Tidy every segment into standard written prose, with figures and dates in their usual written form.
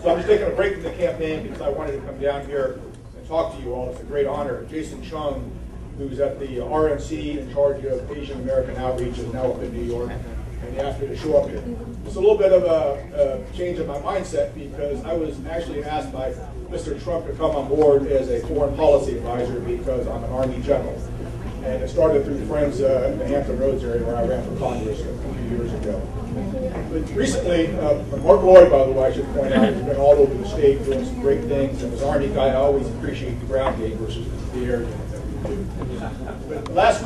So I'm just taking a break from the campaign because I wanted to come down here and talk to you all. It's a great honor. Jason Chung, who's at the RNC in charge of Asian American Outreach, is now up in New York, and he asked me to show up here. It's a little bit of a change in my mindset because I was actually asked by Mr. Trump to come on board as a foreign policy advisor because I'm an Army general. And it started through friends in the Hampton Roads area where I ran for Congress a few years ago. But recently, Mark Lloyd, by the way, I should point out, has been all over the state doing some great things. And as an Army guy, I always appreciate the ground game versus the air game that we do. But last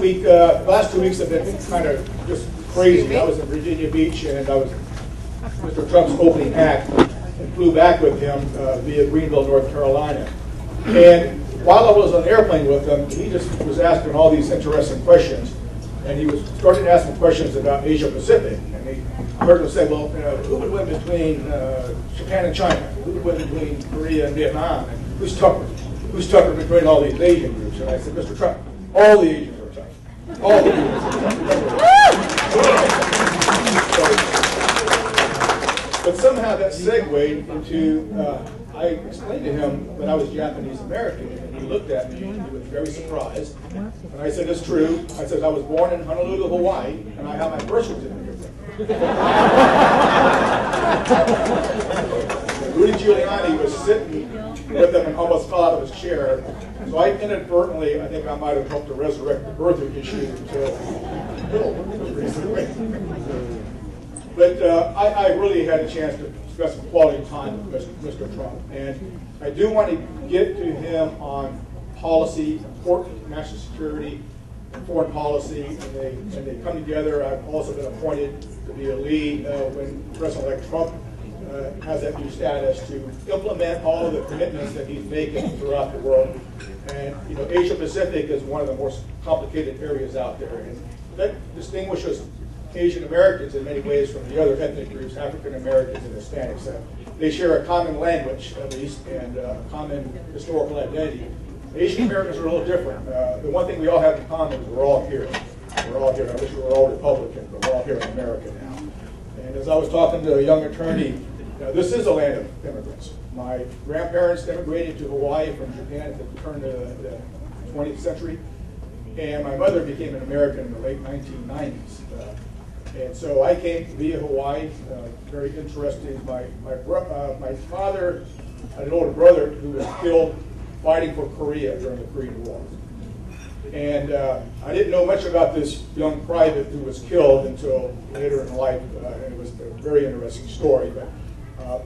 2 weeks have been kind of just crazy. I was in Virginia Beach, and I was Mr. Trump's opening act and flew back with him via Greenville, North Carolina. And while I was on the airplane with him, he just was asking all these interesting questions. And he was starting to ask me questions about Asia Pacific. And he heard him say, well, who would win between Japan and China? Who would win between Korea and Vietnam? And who's tougher? Who's tougher between all these Asian groups? And I said, Mr. Trump, all the Asians are tough. All the Asians are tough. But somehow that segued into, I explained to him that I was Japanese American, and he looked at me and he was very surprised. And I said, it's true. I said, I was born in Honolulu, Hawaii, and I have my birth certificate. Rudy Giuliani was sitting with him and almost fell out of his chair. So I inadvertently, I think I might have helped to resurrect the birther issue until recently. But I really had a chance to spend some quality time with Mr. Trump. And I do want to get to him on policy, important national security, and foreign policy, and they come together. I've also been appointed to be a lead when President-elect Trump has that new status to implement all of the commitments that he's making throughout the world. And you know, Asia Pacific is one of the most complicated areas out there, and that distinguishes Asian Americans in many ways from the other ethnic groups, African Americans and Hispanics. They share a common language, at least, and a common historical identity. Asian Americans are a little different. The one thing we all have in common is we're all here. We're all here. I wish we were all Republicans, but we're all here in America now. And as I was talking to a young attorney, this is a land of immigrants. My grandparents immigrated to Hawaii from Japan at the turn of the 20th century, and my mother became an American in the late 1990s. And so I came via Hawaii. Very interesting. My father had an older brother who was killed fighting for Korea during the Korean War. And I didn't know much about this young private who was killed until later in life, and it was a very interesting story. But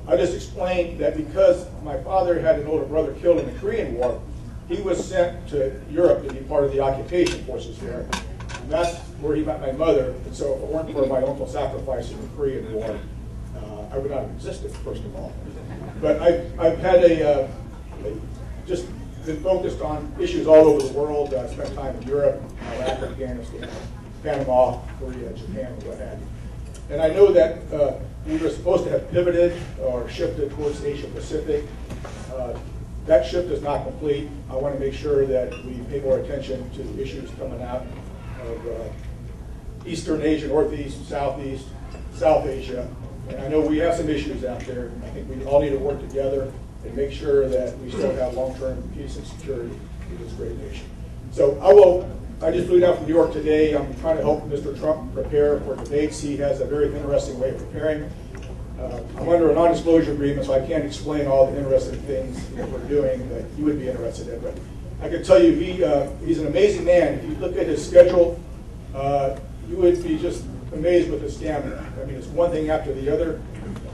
I just explained that because my father had an older brother killed in the Korean War, he was sent to Europe to be part of the occupation forces there. And that's where he met my mother. And so if it weren't for my uncle's sacrifice in the Korean War, I would not have existed, first of all. But I've had just been focused on issues all over the world. I spent time in Europe, Iraq, Afghanistan, Panama, Korea, Japan, and what have you. And I know that we were supposed to have pivoted or shifted towards Asia Pacific. That shift is not complete. I want to make sure that we pay more attention to issues coming out of Eastern Asia, Northeast, Southeast, South Asia. And I know we have some issues out there. I think we all need to work together and make sure that we still have long-term peace and security in this great nation. So I just flew down from New York today. I'm trying to help Mr. Trump prepare for debates. He has a very interesting way of preparing. I'm under a non-disclosure agreement, so I can't explain all the interesting things that we're doing that you would be interested in. But I can tell you, he's an amazing man. If you look at his schedule, you would be just amazed with his stamina. I mean, it's one thing after the other.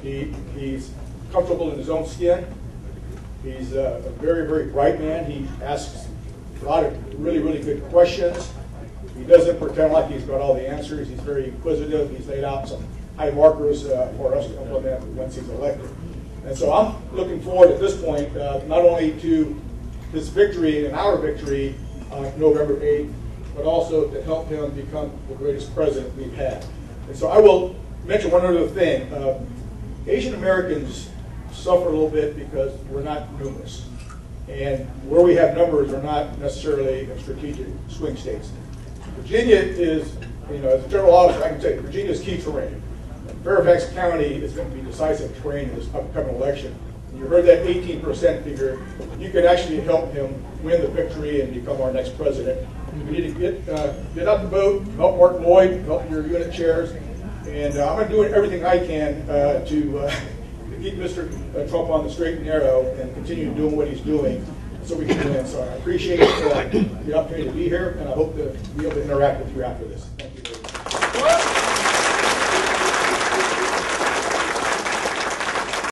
He's comfortable in his own skin. He's a very, very bright man. He asks a lot of really, really good questions. He doesn't pretend like he's got all the answers. He's very inquisitive. He's laid out some high markers for us to implement once he's elected. And so I'm looking forward at this point not only to his victory and our victory on November 8th, but also to help him become the greatest president we've had. And so I will mention one other thing. Asian Americans suffer a little bit because we're not numerous. And where we have numbers are not necessarily strategic swing states. Virginia is, as a general officer, I can tell you, Virginia is key terrain. Fairfax County is going to be decisive terrain in this upcoming election. You heard that 18% figure. You could actually help him win the victory and become our next president. We need to get out the vote, help Mark Lloyd, help your unit chairs, and I'm going to do everything I can to keep Mr. Trump on the straight and narrow and continue doing what he's doing so we can win. So I appreciate the opportunity to be here, and I hope to be able to interact with you after this. Thank you.